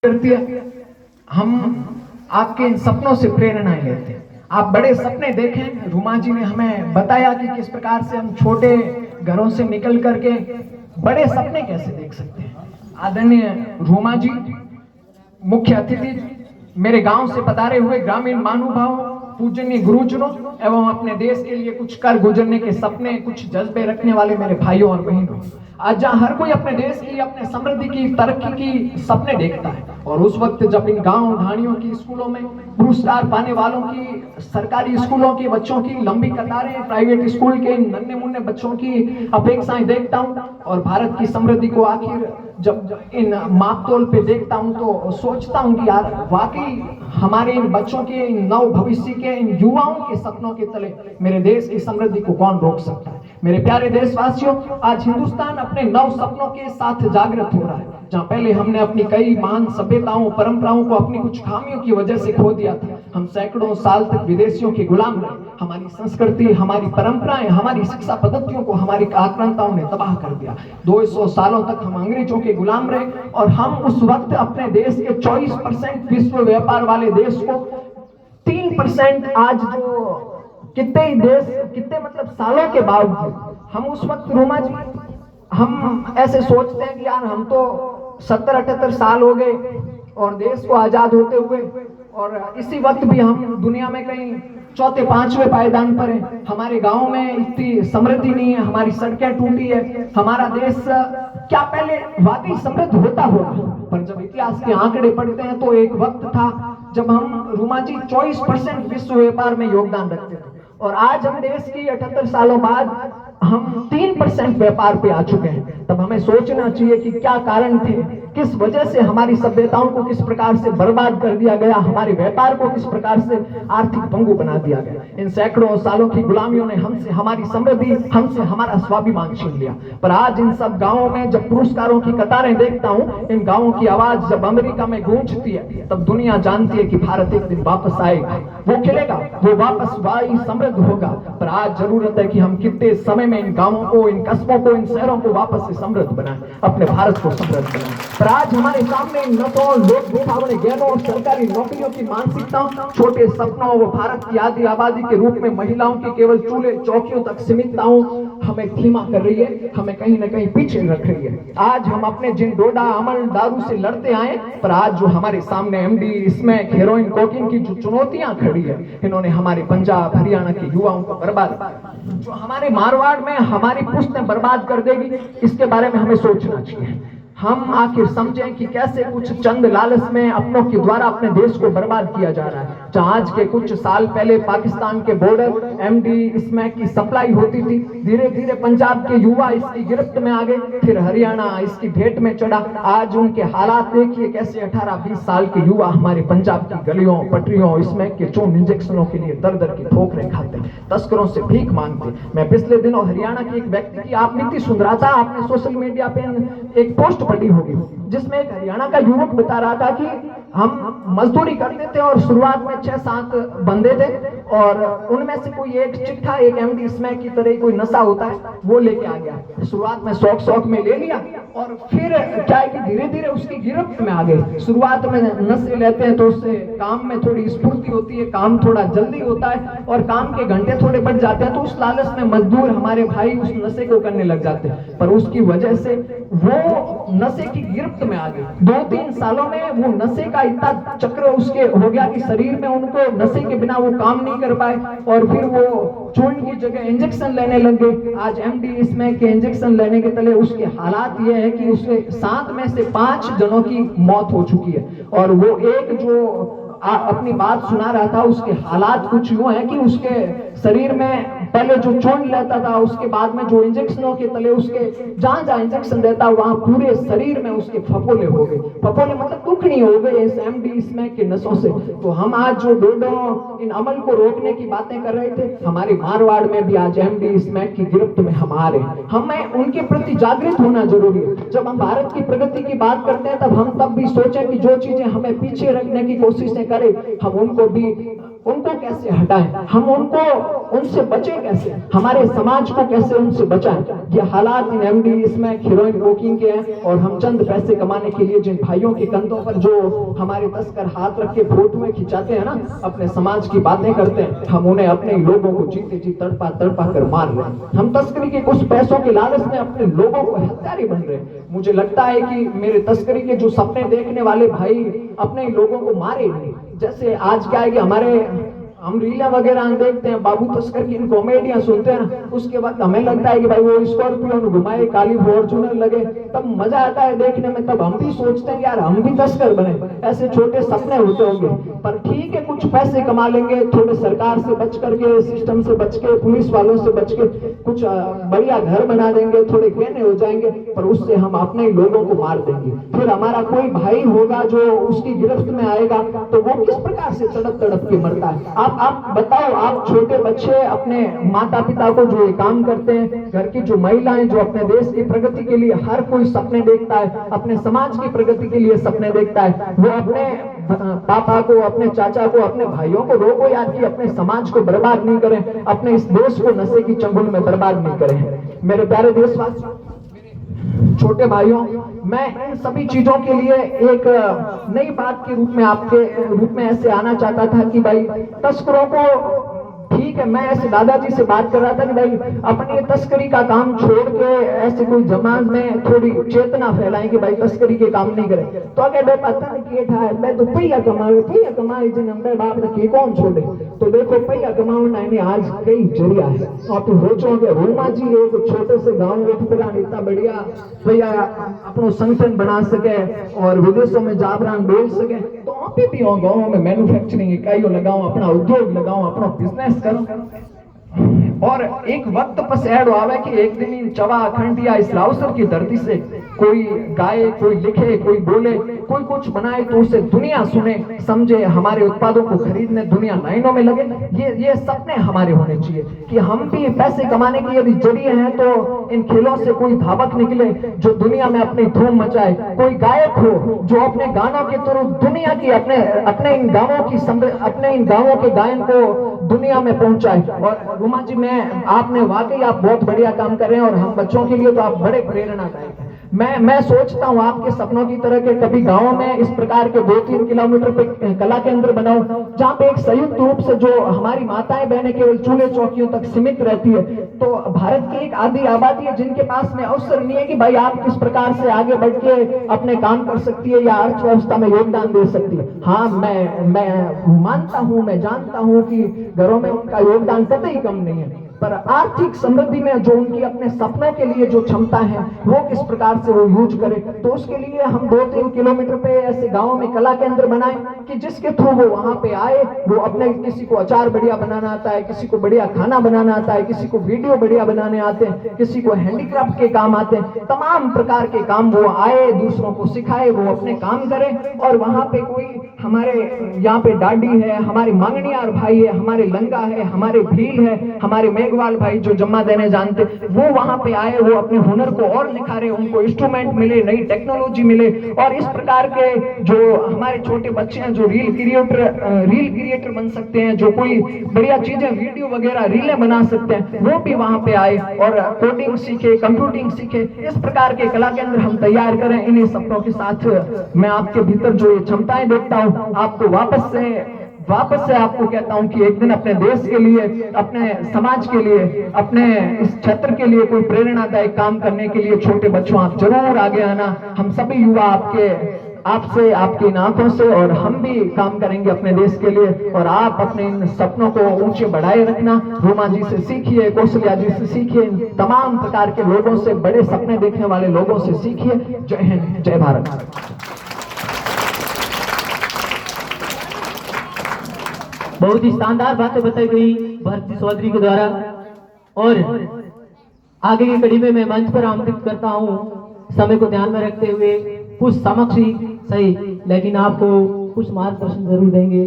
करती है। हम आपके इन सपनों से प्रेरणाएं लेते हैं। आप बड़े सपने देखें। रूमा जी ने हमें बताया कि किस प्रकार से हम छोटे घरों से निकल करके बड़े सपने कैसे देख सकते हैं। आदरणीय रूमा जी मुख्य अतिथि, मेरे गांव से पधारे हुए ग्रामीण महानुभावों, पूजनीय गुरुजनों एवं अपने देश के लिए कुछ कर गुजरने के सपने, कुछ जज्बे रखने वाले मेरे भाइयों और बहनों, आज जहां हर कोई अपने देश की, अपने समृद्धि की, तरक्की की सपने देखता है, और उस वक्त जब इन गांव ढाणियों की स्कूलों में पुरस्कार पाने वालों की, सरकारी स्कूलों के बच्चों की लंबी कतारें, प्राइवेट स्कूल के नन्हे मुन्ने बच्चों की अपेक्षाएं देखता हूं, और भारत की समृद्धि को आखिर जब इन मापतोल पे देखता हूं तो सोचता हूं कि यार वाकई हमारे इन बच्चों के, इन नव भविष्य के, इन युवाओं के सपनों के तले मेरे देश की समृद्धि को कौन रोक सकता है। मेरे प्यारे देशवासियों, आज हिंदुस्तान अपने नव सपनों के साथ जागृत हो रहा है। जहां पहले हमने अपनी कई महान सभ्यताओं, परंपराओं को अपनी कुछ खामियों की वजह से खो दिया था। हम सैकड़ों साल तक विदेशियों के गुलाम रहे। हमारी संस्कृति, हमारी परंपराएं, हमारी शिक्षा पद्धतियों को हमारी आक्रांताओं ने तबाह कर दिया। 200 सालों तक हम अंग्रेजों के गुलाम रहे, और हम उस वक्त अपने देश के 24% विश्व व्यापार वाले देश को 3% आज जो कितने मतलब सालों के बावजूद हम उस वक्त, रूमा जी, हम ऐसे सोचते हैं कि यार हम तो 70-78 साल हो गए और देश को आजाद होते हुए, और इसी वक्त भी हम दुनिया में कहीं चौथे पांचवें पायदान पर हैं। हमारे गांव में इतनी समृद्धि नहीं है, हमारी सड़कें टूटी है, हमारा देश क्या पहले वाकई समृद्ध होता होगा। पर जब इतिहास के आंकड़े पढ़ते हैं तो एक वक्त था जब हम, रूमा जी, 24% विश्व व्यापार में योगदान रखते थे, और आज हम देश की 78 सालों बाद हम 3% व्यापार पे आ चुके हैं। तब हमें सोचना चाहिए कि क्या कारण थे, किस वजह से हमारी सभ्यताओं को किस प्रकार से बर्बाद कर दिया गया, हमारे व्यापार को किस प्रकार से आर्थिक पंगु बना दिया गया। इन सैकड़ों सालों की गुलामियों ने हमसे हमारी समृद्धि, हमसे हमारा स्वाभिमान छीन लिया। पर आज इन सब गांवों में जब पुरस्कारों की कतारें देखता हूं, इन गांवों की आवाज जब अमेरिका में गूंजती है, तब दुनिया जानती है कि भारत एक दिन वापस आएगा, वो खिलेगा, वो वापस वाई समृद्ध होगा। पर आज जरूरत है कि हम कितने समय में इन गांवों को, इन कस्बों को, इन शहरों को वापस से समृद्ध बनाएं, अपने भारत को समृद्ध बनाएं। पर आज हमारे सामने इन नतों, लोक दिखावने ज्ञानों और सरकारी नौकरियों की मानसिकता, छोटे सपनों व भारत की आधी आबादी के रूप में महिलाओं की केवल चूल्हे चौकियों तक सीमितताओं हमें धीमा कर रही है, हमें कहीं ना कहीं पीछे रख रही है। आज हम अपने जिन डोडा, अमल, दारू से लड़ते आए, पर आज जो हमारे सामने एमडी, स्मैक, हेरोइन, कोकीन की जो चुनौतियां खड़ी है, इन्होंने हमारे पंजाब, हरियाणा के युवाओं को बर्बाद, जो हमारे मारवाड़ में हमारी पुश्तें बर्बाद कर देगी, इसके बारे में हमें सोचना चाहिए। हम आखिर समझें कि कैसे कुछ चंद लालच में अपनों के द्वारा अपने देश को बर्बाद किया जा रहा है। जहां आज के कुछ साल पहले पाकिस्तान के बॉर्डर एमडी, स्मैक की सप्लाई होती थी, धीरे धीरे पंजाब के युवा इसकी गिरफ्त में आ गए, फिर हरियाणा इसकी भेंट में चढ़ा। आज उनके हालात देखिए, कैसे 18-20 साल के युवा हमारे पंजाब की गलियों, पटरियों, स्मैक के चून इंजेक्शनों के लिए दर दर की ठोकरें खाते हैं, तस्करों से भीख मांगते। मैं पिछले दिनों हरियाणा के एक व्यक्ति की, आप नीति सुन रहा था, आपने सोशल मीडिया पे एक पोस्ट पड़ी होगी, जिसमें एक हरियाणा का युवक बता रहा था कि हम मजदूरी करते थे और शुरुआत में 6-7 बंदे थे, और उनमें से कोई एक चिट्ठा, एक एमडी स्मैक की तरह कोई नशा होता है, वो लेके आ गया। शुरुआत में शौक में ले लिया, और फिर क्या है कि धीरे धीरे उसकी गिरफ्त में आ गए। शुरुआत में नशे लेते हैं तो उससे काम में थोड़ी स्फूर्ति होती है, काम थोड़ा जल्दी होता है, और काम के घंटे थोड़े बढ़ जाते हैं, तो उस लालच में मजदूर हमारे भाई उस नशे को करने लग जाते हैं। पर उसकी वजह से वो नशे की गिरफ्त में आ गए। 2-3 सालों में वो नशे का इतना चक्र उसके हो गया कि शरीर में उनको नशे के बिना वो काम नहीं कर पाए, और फिर वो चूर्ण की जगह इंजेक्शन लेने लग गए। आज एमडी स्मैक के इंजेक्शन लेने के तले उसके हालात ये है कि उसके 7 में से 5 जनों की मौत हो चुकी है, और वो एक जो अपनी बात सुना रहा था, उसके हालात कुछ यूं है कि उसके शरीर में पहले जो चूर्ण लेता था, उसके बाद में जो इंजेक्शनों के तले उसके जहां जहां इंजेक्शन देता, वहां पूरे शरीर में उसके फफोले हो गए। फफोले मतलब दुखनी हो गए इस एमडी स्मैक के नशों से। तो हम आज जो डोडो, इन अमल को रोकने की बातें कर रहे थे, हमारे मारवाड़ में भी आज एमडी स्मैक की गिरफ्त में हम आ रहे हैं। हमें उनके प्रति जागृत होना जरूरी है। जब हम भारत की प्रगति की बात करते हैं, तब भी सोचें कि जो चीजें हमें पीछे रखने की कोशिशें करें, हम उनको कैसे हटाएं, हम उनसे बचे कैसे, हमारे समाज को कैसे उनसे बचाएं। ये हालात इन एमडी इसमें हीरोइन बुकिंग के हैं और हम चंद पैसे कमाने के लिए जिन भाइयों के कंधों पर जो हमारे तस्कर हाथ रख के फोटोएं खिंचाते हैं ना, अपने समाज की बातें करते हैं, हम उन्हें अपने लोगों को जीते जी तड़पा तड़पा कर मार रहे हैं। हम तस्करी के कुछ पैसों के लालच में अपने लोगों को हत्यारे बन रहे हैं। मुझे लगता है कि मेरे तस्करी के जो सपने देखने वाले भाई अपने लोगों को मारे नहीं। जैसे आज क्या है कि हम रीला वगैरह देखते हैं, बाबू तस्कर की कॉमेडियां सुनते हैं ना, उसके बाद हमें लगता है कि भाई वो स्कॉर्पियो घुमाए, काली फॉर्च्यूनर लगे, तब मजा आता है देखने में। तब हम भी सोचते हैं यार हम भी तस्कर बने, ऐसे छोटे सपने होते होंगे। पर ठीक है, कुछ पैसे कमा लेंगे, थोड़े सरकार से बच करके, सिस्टम से बच के, पुलिस वालों से बच के, कुछ बढ़िया घर बना देंगे, थोड़े गहने हो जाएंगे, पर उससे हम अपने लोगों को मार देंगे। फिर हमारा कोई भाई होगा जो उसकी गिरफ्त में आएगा, तो वो किस प्रकार से तड़प तड़प के मरता है। आप बताओ, आप छोटे बच्चे अपने माता पिता को जो ये काम करते हैं, घर की जो महिलाएं जो अपने देश की प्रगति के लिए हर कोई सपने देखता है, अपने समाज की प्रगति के लिए सपने देखता है, वो अपने पापा को, अपने चाचा को, अपने भाइयों को रोको यार कि अपने समाज को बर्बाद नहीं करें, अपने इस देश को नशे की चंगुल में बर्बाद नहीं करें। मेरे प्यारे देशवासियों, छोटे भाइयों, मैं इन सभी चीजों के लिए एक नई बात के रूप में आपके रूप में ऐसे आना चाहता था कि भाई तस्करों को, ठीक है, मैं ऐसे दादाजी से बात कर रहा था कि भाई अपनी तस्करी का काम छोड़ के ऐसे कोई समाज में थोड़ी चेतना फैलाएं कि भाई तस्करी के काम नहीं करें। तो अगर मैं पता नहीं किए था, मैं तो पैया कमाए जिन हमने बाप ने कौन छोड़े। तो देखो पैया कमाना आज कई जरिया है। आप तो सोचोगे रोमा जी एक छोटे से गाँव में इतना बढ़िया भैया अपनो संगठन बना सके और विदेशों में जाबरान बोल सके, तो आप भी गाँव में मैन्युफैक्चरिंग इकाइयों लगाओ, अपना उद्योग लगाओ, अपना बिजनेस करो। और एक वक्त पर ऐड आवे कि एक दिन इन चवा अखंड या इस लाउसर की धरती से कोई गाए, कोई लिखे, कोई बोले, कोई कुछ बनाए, तो उसे दुनिया सुने, समझे, हमारे उत्पादों को खरीदने दुनिया लाइनों में लगे। ये सपने हमारे होने चाहिए कि हम भी पैसे कमाने के यदि जरिए हैं तो इन खेलों से कोई धावक निकले जो दुनिया में अपनी धूम मचाए, कोई गायक हो जो अपने गानों के थ्रू दुनिया की अपने इन गानों के गायन को दुनिया में पहुंचाए। और रुमा जी, आपने वाकई आप बहुत बढ़िया काम कर रहे हैं और हम बच्चों के लिए तो आप बड़े प्रेरणादायक हैं। मैं सोचता हूँ आपके सपनों की तरह के कभी गांव में इस प्रकार के 2-3 किलोमीटर पे कला केंद्र बनाओ, जहाँ पे एक संयुक्त रूप से जो हमारी माताएं बहनें केवल चूल्हे चौकियों तक सीमित रहती है। तो भारत की एक आधी आबादी है जिनके पास में अवसर नहीं है कि भाई आप किस प्रकार से आगे बढ़ के अपने काम कर सकती है या अर्थव्यवस्था में योगदान दे सकती है। हाँ, मैं मानता हूँ, मैं जानता हूँ कि घरों में उनका योगदान कतई कम नहीं है, पर आर्थिक समृद्धि में जो उनकी अपने सपनों के लिए जो क्षमता है वो किस प्रकार से वो यूज करे। तो उसके लिए हम 2-3 किलोमीटर पे ऐसे गांवों में कला केंद्र बनाए कि जिसके थ्रू वो वहां पे आए, वो अपने, किसी को अचार बढ़िया बनाना आता है, किसी को बढ़िया खाना बनाना आता है, किसी को वीडियो बढ़िया बनाने आते हैं, किसी को हैंडीक्राफ्ट के काम आते हैं, तमाम प्रकार के काम वो आए, दूसरों को सिखाए, वो अपने काम करें। और वहां पे कोई हमारे यहाँ पे डाडी है, हमारे मांगणियार भाई है, हमारे लंगा है, हमारे भील है, हमारे मेघवाल भाई जो जम्मा देने जानते, वो वहां पे आए, वो अपने हुनर को और निखारे, उनको इंस्ट्रूमेंट मिले, नई टेक्नोलॉजी मिले। और इस प्रकार के जो हमारे छोटे बच्चे हैं जो रील क्रिएटर बन सकते हैं, जो कोई बढ़िया चीजें वीडियो वगैरह रीलें बना सकते हैं, वो भी वहां पे आए और कोडिंग सीखे, कंप्यूटिंग सीखे। इस प्रकार के कला केंद्र हम तैयार करें। इन्हीं सपनों के साथ मैं आपके भीतर जो ये क्षमताएं देखता हूँ, आपको वापस से आपको कहता हूं कि एक दिन अपने देश के लिए, अपने समाज के लिए, अपने इस क्षेत्र के लिए कोई प्रेरणादायक काम करने के लिए छोटे बच्चों आप जरूर आगे आना। हम सभी युवा आपसे, आपकी इन आंखों से, और हम भी काम करेंगे अपने देश के लिए। और आप अपने इन सपनों को ऊंचे बढ़ाए रखना। रोमा जी से सीखिए, कौशल्या जी से सीखिए, तमाम प्रकार के लोगों से, बड़े सपने देखने वाले लोगों से सीखिए। जय हिंद, जय भारत। बहुत ही शानदार बातें बताई गई भारती चौधरी के द्वारा। और आगे की कड़ी में मैं मंच पर आमंत्रित करता हूं, समय को ध्यान में रखते हुए कुछ समक्ष ही सही, लेकिन आपको कुछ मार्गदर्शन जरूर देंगे।